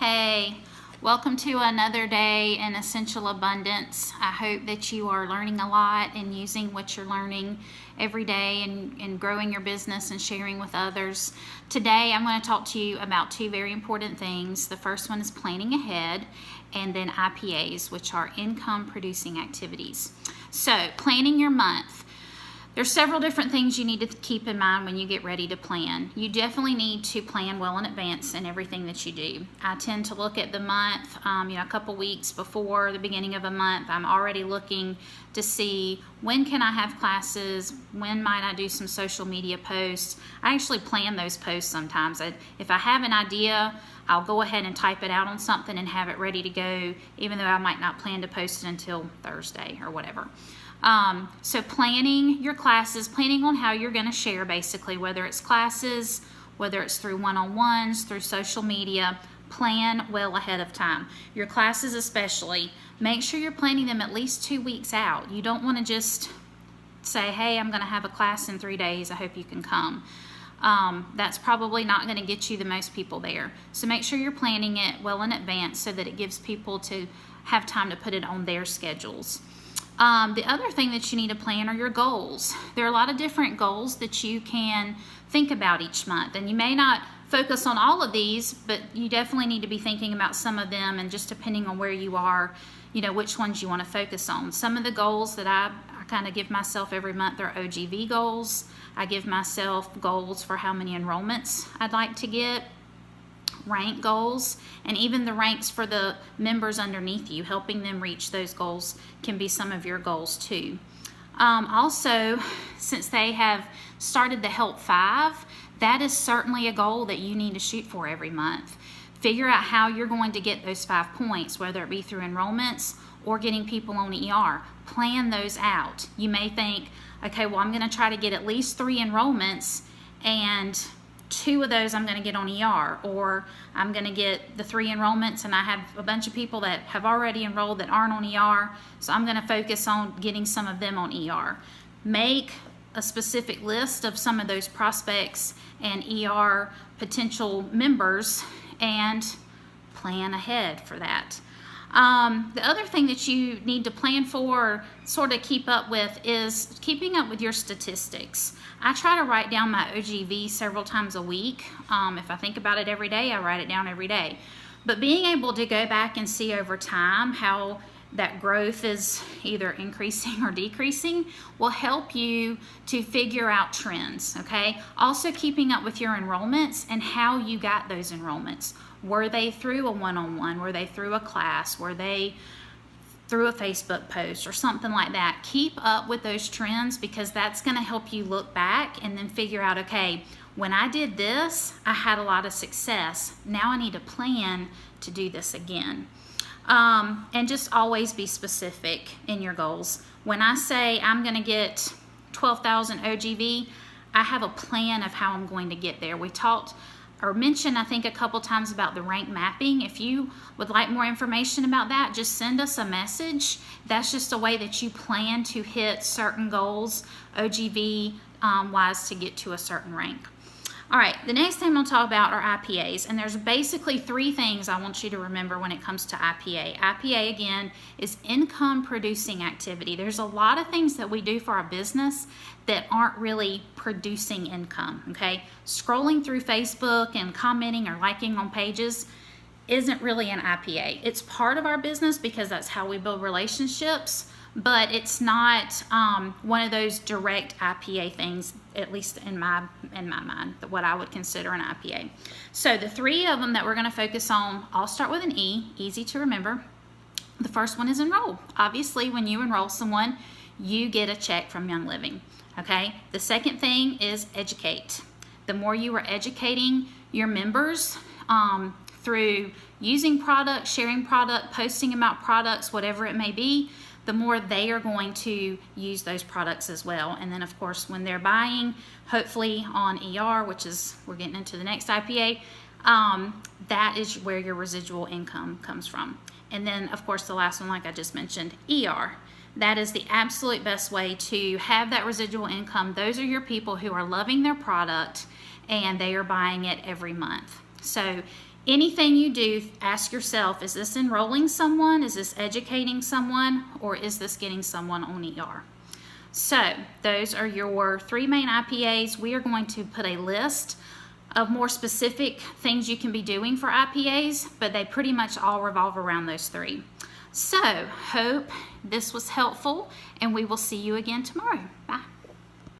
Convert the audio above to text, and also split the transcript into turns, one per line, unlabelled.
Hey, welcome to another day in Essential Abundance. I hope that you are learning a lot and using what you're learning every day and growing your business and sharing with others. Today I'm going to talk to you about two very important things. The first one is planning ahead, and then IPAs, which are income producing activities. So planning your month. There's several different things you need to keep in mind when you get ready to plan. You definitely need to plan well in advance in everything that you do. I tend to look at the month, a couple weeks before the beginning of a month. I'm already looking to see when can I have classes, when might I do some social media posts. I actually plan those posts sometimes. If I have an idea, I'll go ahead and type it out on something and have it ready to go, even though I might not plan to post it until Thursday or whatever. So planning your classes, planning on how you're going to share, basically, whether it's classes, whether it's through one-on-ones, through social media, plan well ahead of time. Your classes especially, make sure you're planning them at least 2 weeks out. You don't want to just say, hey, I'm going to have a class in 3 days. I hope you can come. That's probably not going to get you the most people there. So make sure you're planning it well in advance so that it gives people to have time to put it on their schedules. The other thing that you need to plan are your goals. There are a lot of different goals that you can think about each month, and you may not focus on all of these, but you definitely need to be thinking about some of them, and just depending on where you are, which ones you want to focus on. Some of the goals that I kind of give myself every month are OGV goals. I give myself goals for how many enrollments I'd like to get, rank goals, and even the ranks for the members underneath you. Helping them reach those goals can be some of your goals too. Also, since they have started the Help 5, that is certainly a goal that you need to shoot for every month. Figure out how you're going to get those 5 points, whether it be through enrollments or getting people on ER. Plan those out. You may think, okay, well, I'm going to try to get at least 3 enrollments, and 2 of those I'm going to get on ER, or I'm going to get the 3 enrollments and I have a bunch of people that have already enrolled that aren't on ER, so I'm going to focus on getting some of them on ER. Make a specific list of some of those prospects and ER potential members and plan ahead for that. The other thing that you need to plan for, sort of keep up with, is keeping up with your statistics. I try to write down my OGV several times a week. If I think about it every day, I write it down every day. But being able to go back and see over time how that growth is either increasing or decreasing will help you to figure out trends, okay? Also keeping up with your enrollments and how you got those enrollments. Were they through a one-on-one? Were they through a class? Were they through a Facebook post or something like that? Keep up with those trends, because that's going to help you look back and then figure out, okay, when I did this, I had a lot of success. Now I need to plan to do this again. And just always be specific in your goals. When I say I'm going to get 12,000 OGV, I have a plan of how I'm going to get there. We talked or mentioned, I think, a couple times about the rank mapping. If you would like more information about that, just send us a message. That's just a way that you plan to hit certain goals, OGV wise, to get to a certain rank. All right, the next thing we'll talk about are IPAs, and there's basically 3 things I want you to remember when it comes to IPA. IPA, again, is income producing activity. There's a lot of things that we do for our business that aren't really producing income, okay? Scrolling through Facebook and commenting or liking on pages isn't really an IPA. It's part of our business because that's how we build relationships, but it's not one of those direct IPA things, at least in my mind, what I would consider an IPA. So the 3 of them that we're going to focus on, I'll start with an E, easy to remember. The first one is enroll. Obviously, when you enroll someone, you get a check from Young Living, okay? The second thing is educate. The more you are educating your members through using products, sharing product, posting about products, whatever it may be, the more they are going to use those products as well. And then, of course, when they're buying, hopefully on ER, which is, we're getting into the next IPA, that is where your residual income comes from. And then, of course, the last one, like I just mentioned, ER. That is the absolute best way to have that residual income. Those are your people who are loving their product and they are buying it every month. So anything you do, ask yourself, is this enrolling someone? Is this educating someone? Or is this getting someone on ER? So those are your 3 main IPAs. We are going to put a list of more specific things you can be doing for IPAs, but they pretty much all revolve around those 3. So hope this was helpful, and we will see you again tomorrow. Bye.